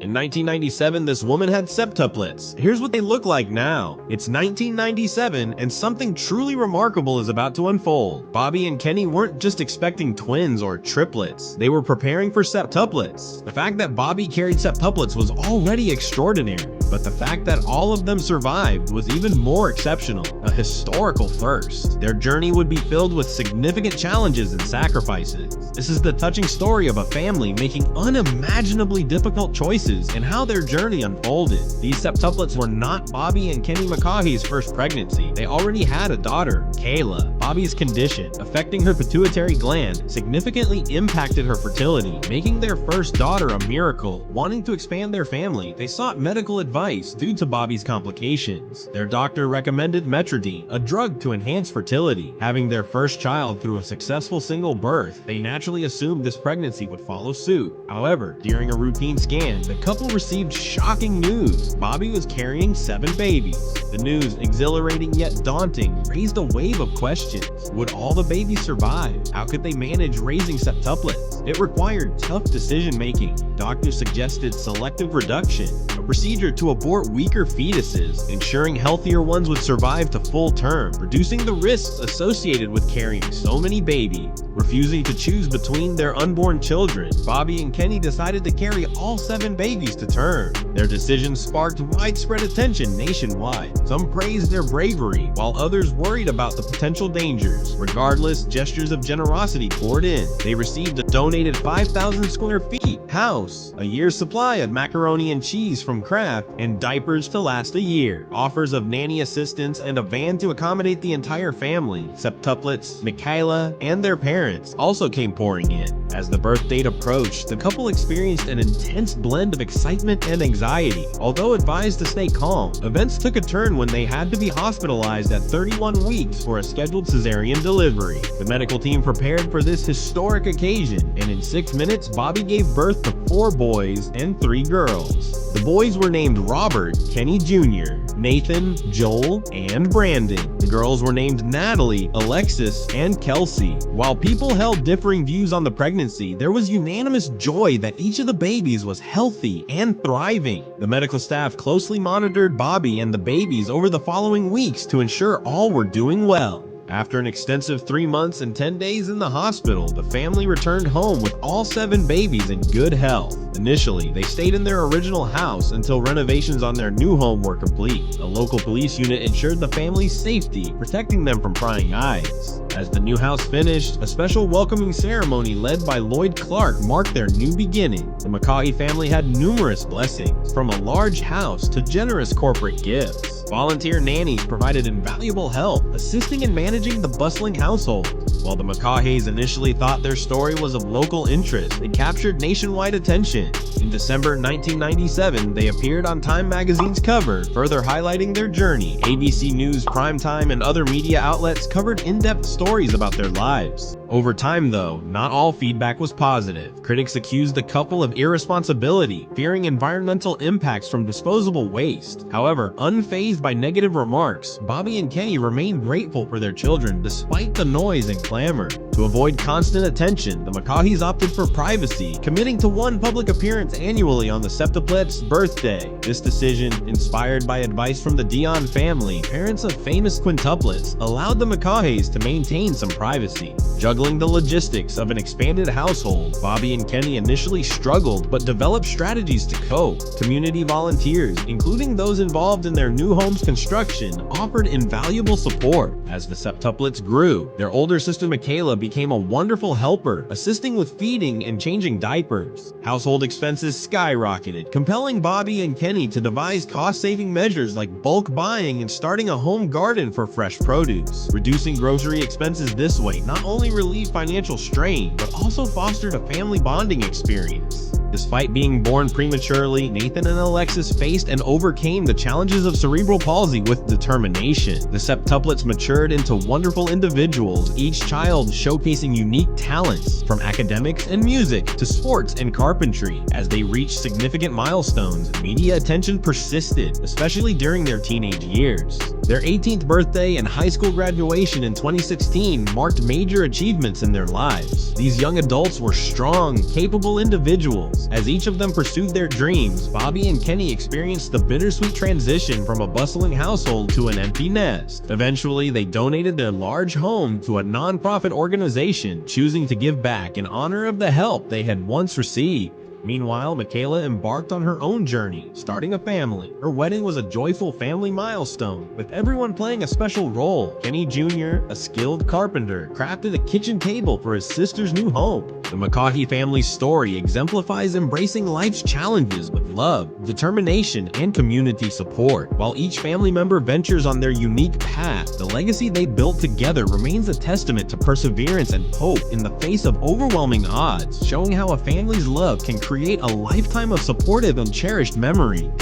In 1997, this woman had septuplets. Here's what they look like now. It's 1997, and something truly remarkable is about to unfold. Bobbi and Kenny weren't just expecting twins or triplets. They were preparing for septuplets. The fact that Bobbi carried septuplets was already extraordinary, but the fact that all of them survived was even more exceptional, a historical first. Their journey would be filled with significant challenges and sacrifices. This is the touching story of a family making unimaginably difficult choices and how their journey unfolded. These septuplets were not Bobbi and Kenny McCaughey's first pregnancy. They already had a daughter, Kayla. Bobbi's condition, affecting her pituitary gland, significantly impacted her fertility, making their first daughter a miracle. Wanting to expand their family, they sought medical advice due to Bobbi's complications. Their doctor recommended Metrodine, a drug to enhance fertility. Having their first child through a successful single birth, they naturally assumed this pregnancy would follow suit. However, during a routine scan, the couple received shocking news. Bobbi was carrying 7 babies. The news, exhilarating yet daunting, raised a wave of questions. Would all the babies survive? How could they manage raising septuplets? It required tough decision-making. Doctors suggested selective reduction, a procedure to abort weaker fetuses, ensuring healthier ones would survive to full term, reducing the risks associated with carrying so many babies. Refusing to choose between their unborn children, Bobbi and Kenny decided to carry all 7 babies to term. Their decision sparked widespread attention nationwide. Some praised their bravery, while others worried about the potential dangers. Regardless, gestures of generosity poured in. They received a donated 5,000 square feet house, a year's supply of macaroni and cheese from Kraft, and diapers to last a year. Offers of nanny assistance and a van to accommodate the entire family, septuplets, Michaela, and their parents also came pouring in. As the birth date approached, the couple experienced an intense blend of excitement and anxiety. Although advised to stay calm, events took a turn when they had to be hospitalized at 31 weeks for a scheduled cesarean delivery. The medical team prepared for this historic occasion, and in 6 minutes, Bobbi gave birth to 4 boys and 3 girls. The boys were named Robert, Kenny Jr., Nathan, Joel, and Brandon. The girls were named Natalie, Alexis, and Kelsey. While people held differing views on the pregnancy, there was unanimous joy that each of the babies was healthy and thriving. The medical staff closely monitored Bobbi and the babies over the following weeks to ensure all were doing well. After an extensive 3 months and 10 days in the hospital, the family returned home with all 7 babies in good health. Initially, they stayed in their original house until renovations on their new home were complete. A local police unit ensured the family's safety, protecting them from prying eyes. As the new house finished, a special welcoming ceremony led by Lloyd Clark marked their new beginning. The McCaughey family had numerous blessings, from a large house to generous corporate gifts. Volunteer nannies provided invaluable help, assisting in managing the bustling household. While the McCaughey's initially thought their story was of local interest, it captured nationwide attention. In December 1997, they appeared on Time magazine's cover, further highlighting their journey. ABC News, Primetime, and other media outlets covered in-depth stories about their lives. Over time, though, not all feedback was positive. Critics accused the couple of irresponsibility, fearing environmental impacts from disposable waste. However, unfazed by negative remarks, Bobbi and Kenny remained grateful for their children despite the noise and clamor. To avoid constant attention, the McCaughey's opted for privacy, committing to one public appearance annually on the septuplets' birthday. This decision, inspired by advice from the Dion family, parents of famous quintuplets, allowed the McCaughey's to maintain some privacy. Juggling the logistics of an expanded household, Bobbi and Kenny initially struggled but developed strategies to cope. Community volunteers, including those involved in their new home's construction, offered invaluable support. As the septuplets grew, their older sister Michaela became a wonderful helper, assisting with feeding and changing diapers. Household expenses skyrocketed, compelling Bobbi and Kenny to devise cost-saving measures like bulk buying and starting a home garden for fresh produce. Reducing grocery expenses this way not only relieved financial strain, but also fostered a family bonding experience. Despite being born prematurely, Nathan and Alexis faced and overcame the challenges of cerebral palsy with determination. The septuplets matured into wonderful individuals, each child showcasing unique talents, from academics and music to sports and carpentry. As they reached significant milestones, media attention persisted, especially during their teenage years. Their 18th birthday and high school graduation in 2016 marked major achievements in their lives. These young adults were strong, capable individuals, siblings. As each of them pursued their dreams, Bobbi and Kenny experienced the bittersweet transition from a bustling household to an empty nest. Eventually, they donated their large home to a non-profit organization, choosing to give back in honor of the help they had once received. Meanwhile, Michaela embarked on her own journey, starting a family. Her wedding was a joyful family milestone, with everyone playing a special role. Kenny Jr., a skilled carpenter, crafted a kitchen table for his sister's new home. The McCaughey family's story exemplifies embracing life's challenges with love, determination, and community support. While each family member ventures on their unique path, the legacy they built together remains a testament to perseverance and hope in the face of overwhelming odds, showing how a family's love can create a lifetime of supportive and cherished memories.